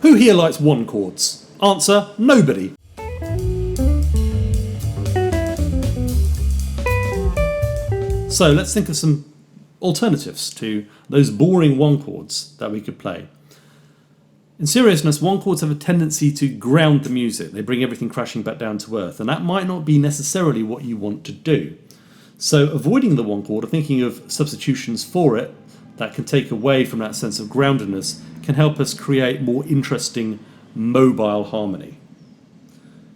Who here likes one chords? Answer, nobody. So let's think of some alternatives to those boring one chords that we could play. In seriousness, one chords have a tendency to ground the music. They bring everything crashing back down to earth, and that might not be necessarily what you want to do. So avoiding the one chord or thinking of substitutions for it that can take away from that sense of groundedness can help us create more interesting mobile harmony.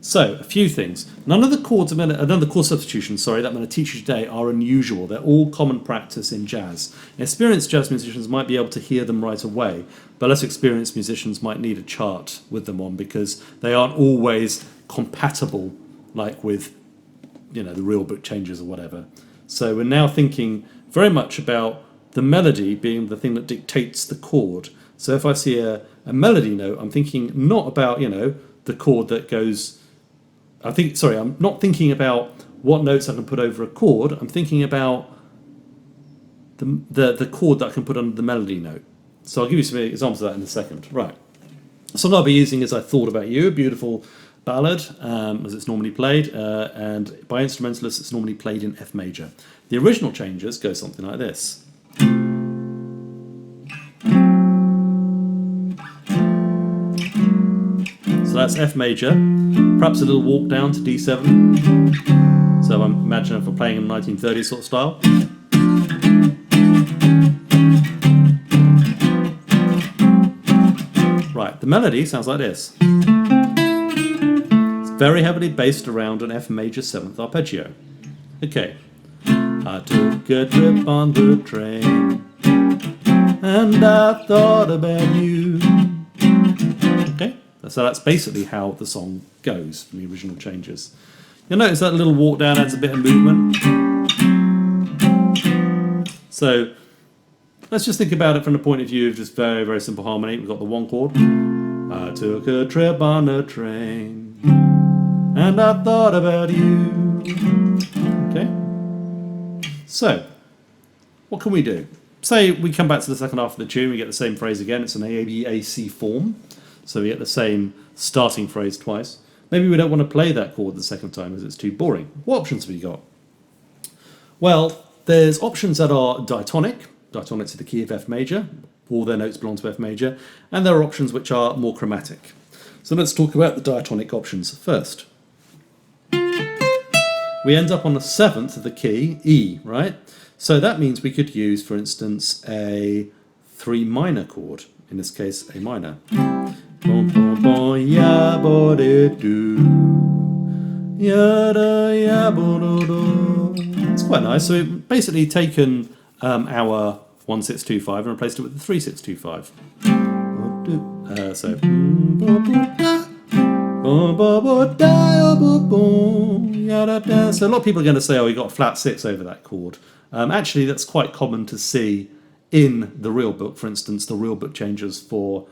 So, a few things. None of the chord substitutions that I'm going to teach you today are unusual. They're all common practice in jazz. Experienced jazz musicians might be able to hear them right away, but less experienced musicians might need a chart with them on because they aren't always compatible, like with, the real book changes or whatever. So we're now thinking very much about the melody being the thing that dictates the chord. So if I see a melody note, I'm thinking not about, the chord that goes... I'm not thinking about what notes I can put over a chord. I'm thinking about the chord that I can put under the melody note. So I'll give you some examples of that in a second. Right. The song I'll be using is I Thought About You, a beautiful ballad, as it's normally played, and by instrumentalists it's normally played in F major. The original changes go something like this. So that's F major, perhaps a little walk down to D7. So imagine if we're playing in 1930s sort of style. Right, the melody sounds like this. It's very heavily based around an F major 7th arpeggio. Okay. I took a trip on the train and I thought about you. Okay. So that's basically how the song goes from the original changes. You'll notice that little walk down adds a bit of movement. So let's just think about it from the point of view of just very, very simple harmony. We've got the one chord. I took a trip on a train and I thought about you. Okay. So what can we do? Say we come back to the second half of the tune, we get the same phrase again. It's an ABAC form. So we get the same starting phrase twice. Maybe we don't want to play that chord the second time as it's too boring. What options have we got? Well, there's options that are diatonic. Diatonic's to the key of F major. All their notes belong to F major. And there are options which are more chromatic. So let's talk about the diatonic options first. We end up on the 7th of the key, E, right? So that means we could use, for instance, a 3 minor chord. In this case, A minor. It's quite nice. So we've basically taken our 1625 and replaced it with the 3625. So a lot of people are going to say, oh, you got a flat 6 over that chord. Actually, that's quite common to see in the real book. For instance, the real book changes for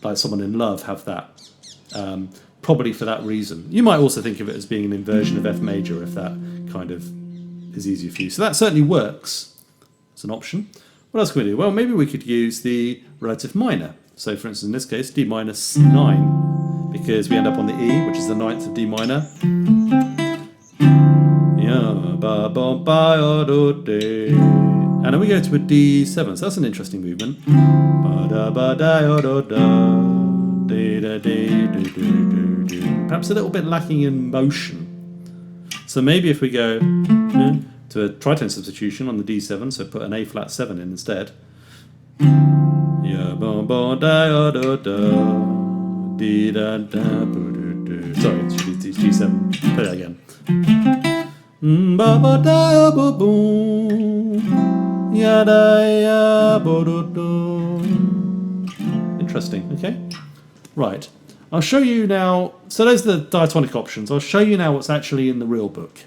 like Someone in Love have that, probably for that reason. You might also think of it as being an inversion of F major if that kind of is easier for you. So that certainly works as an option. What else can we do? Well, maybe we could use the relative minor. So for instance, in this case, D minus 9, because we end up on the E, which is the 9th of D minor. And then we go to a D7, so that's an interesting movement. Perhaps a little bit lacking in motion. So maybe if we go to a tritone substitution on the D7, so put an A flat 7 in instead. Sorry, it should be G7. Play that again. Interesting, okay? Right. I'll show you now, so those are the diatonic options. I'll show you now what's actually in the real book.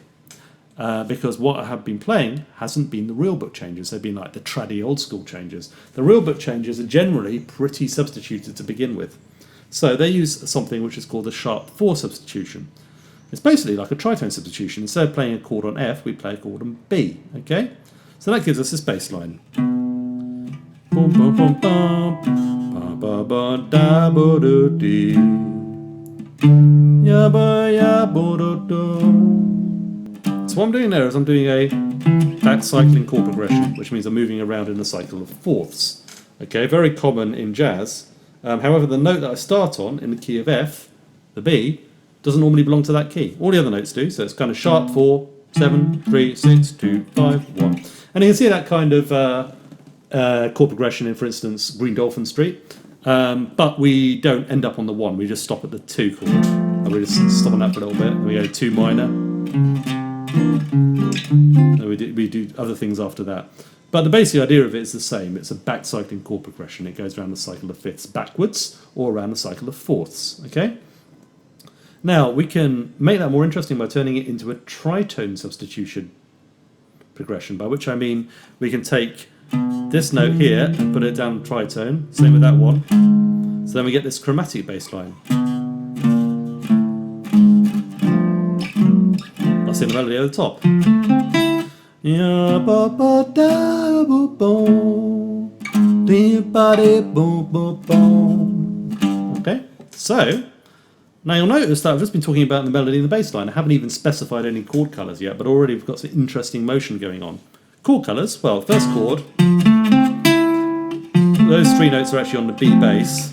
Because what I have been playing hasn't been the real book changes. They've been like the traddy old school changes. The real book changes are generally pretty substituted to begin with. So they use something which is called a sharp 4 substitution. It's basically like a tritone substitution. Instead of playing a chord on F, we play a chord on B, okay? So that gives us this bass line. ba ba da bo do dee. Ya ba ya bo do do. So what I'm doing there is I'm doing a back cycling chord progression, which means I'm moving around in a cycle of fourths. Okay, very common in jazz. However, the note that I start on in the key of F, the B, doesn't normally belong to that key. All the other notes do, so it's kind of sharp 4, 7, 3, 6, 2, 5, 1. And you can see that kind of chord progression in, for instance, Green Dolphin Street. But we don't end up on the 1, we just stop at the 2 chord. And we just stop on that for a little bit, and we go 2 minor. And we do other things after that. But the basic idea of it is the same. It's a back cycling chord progression. It goes around the cycle of fifths backwards or around the cycle of fourths. Okay? Now, we can make that more interesting by turning it into a tritone substitution progression, by which I mean we can take this note here and put it down tritone, same with that one. So then we get this chromatic bass line. I'll sing the melody at the top. Okay, so now you'll notice that I've just been talking about the melody and the bass line. I haven't even specified any chord colours yet, but already we've got some interesting motion going on. Chord colours, well, first chord, those 3 notes are actually on the B bass.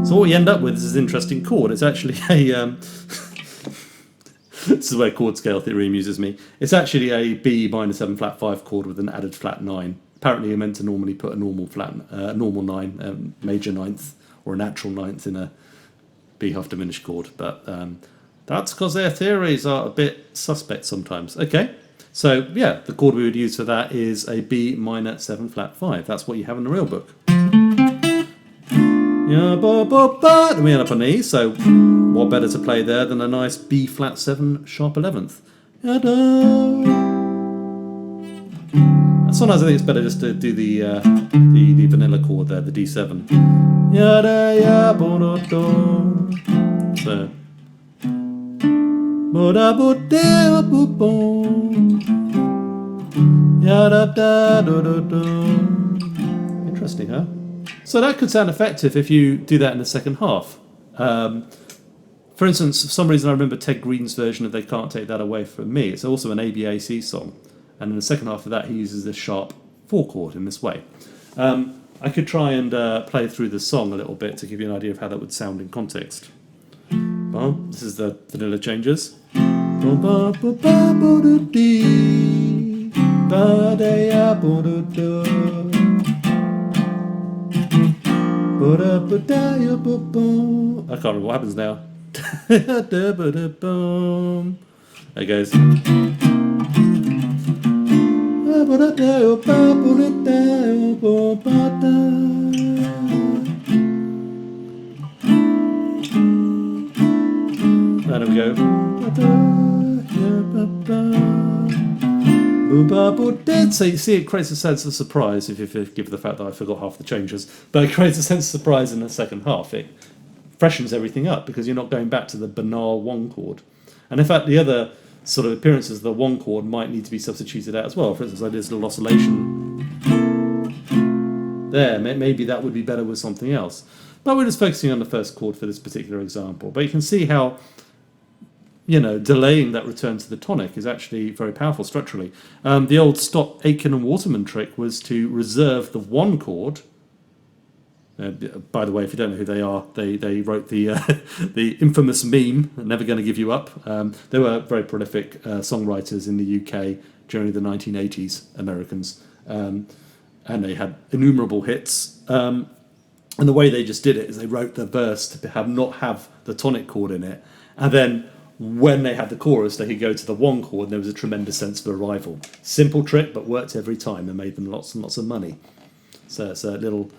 So what we end up with is this interesting chord. It's actually a this is where chord scale theory amuses me. It's actually a B minor 7 flat 5 chord with an added flat 9. Apparently you're meant to normally put a normal flat, normal 9, major ninth, or a natural ninth in a B half diminished chord. But that's because their theories are a bit suspect sometimes. Okay, so yeah, the chord we would use for that is a B minor 7 flat 5. That's what you have in the real book. And we end up on E, so what better to play there than a nice B flat 7 sharp 11th. And sometimes I think it's better just to do the vanilla chord there, the D7. So interesting, huh? So that could sound effective if you do that in the second half. For instance, for some reason I remember Ted Green's version of They Can't Take That Away From Me. It's also an ABAC song. And in the second half of that he uses this sharp 4 chord in this way. I could try and play through the song a little bit to give you an idea of how that would sound in context. This is the vanilla changes. I can't remember what happens now. There it goes. There we go. So you see, it creates a sense of surprise if you forgive the fact that I forgot half the changes, but it creates a sense of surprise in the second half. It freshens everything up because you're not going back to the banal 1 chord. And in fact, the other sort of appearances of the 1 chord might need to be substituted out as well. For instance, like this little oscillation there. Maybe that would be better with something else. But we're just focusing on the first chord for this particular example. But you can see how, delaying that return to the tonic is actually very powerful structurally. The old Stott, Aitken and Waterman trick was to reserve the 1 chord. By the way, if you don't know who they are, they wrote the the infamous meme, Never Gonna Give You Up. They were very prolific songwriters in the UK during the 1980s, Americans. And they had innumerable hits. And the way they just did it is they wrote the verse to not have the tonic chord in it. And then when they had the chorus, they could go to the 1 chord and there was a tremendous sense of arrival. Simple trick, but worked every time and made them lots and lots of money. So it's a little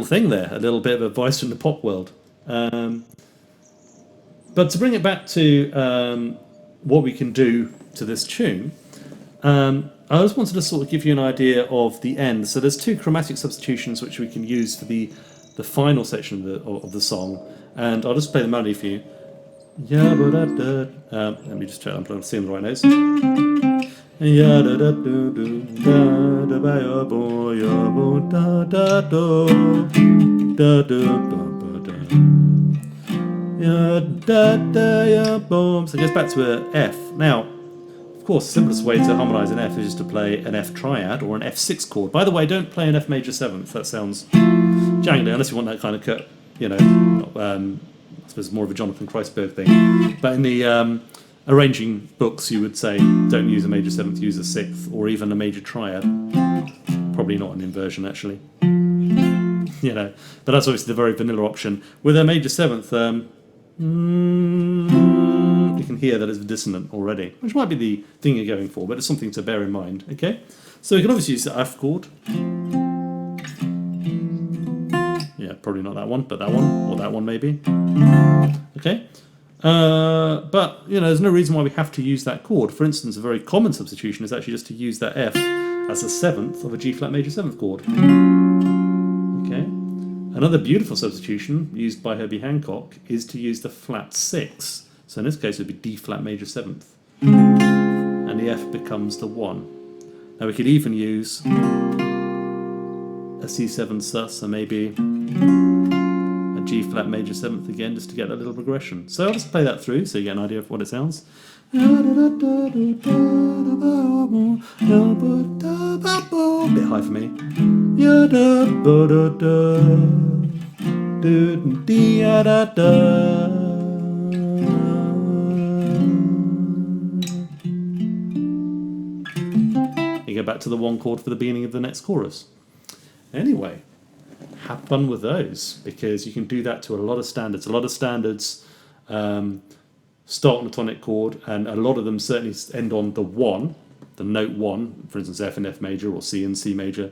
thing there, a little bit of advice from the pop world. But to bring it back to what we can do to this tune, I just wanted to sort of give you an idea of the end. So there's 2 chromatic substitutions which we can use for the final section of the song, and I'll just play the melody for you. Let me just check I'm seeing the right notes. da da ba da. Ya da da ya boom. So it goes back to a F. Now, of course, the simplest way to harmonise an F is just to play an F triad or an F6 chord. By the way, don't play an F major seventh. That sounds jangly unless you want that kind of cut. You know, I suppose more of a Jonathan Kreisberg thing. But in the arranging books, you would say don't use a major seventh, use a sixth, or even a major triad. Probably not an inversion, actually. You know, but that's obviously the very vanilla option. With a major seventh, you can hear that it's dissonant already, which might be the thing you're going for, but it's something to bear in mind. Okay, so you can obviously use the F chord. Yeah, probably not that one, but that one, or that one maybe. Okay. But, you know, there's no reason why we have to use that chord. For instance, a very common substitution is actually just to use that F as a seventh of a G flat major seventh chord. Okay. Another beautiful substitution used by Herbie Hancock is to use the flat 6. So in this case it would be D flat major seventh. And the F becomes the 1. Now we could even use a C7 sus, or maybe a G flat major seventh again, just to get that little progression. So I'll just play that through so you get an idea of what it sounds. Bit high for me. You go back to the 1 chord for the beginning of the next chorus. Anyway, have fun with those, because you can do that to a lot of standards. A lot of standards start on a tonic chord, and a lot of them certainly end on the 1, the note 1, for instance F and F major, or C and C major,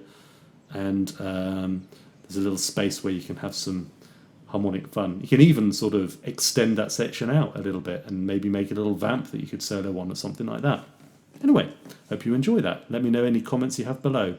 and there's a little space where you can have some harmonic fun. You can even sort of extend that section out a little bit and maybe make a little vamp that you could solo on or something like that. Anyway, hope you enjoy that. Let me know any comments you have below.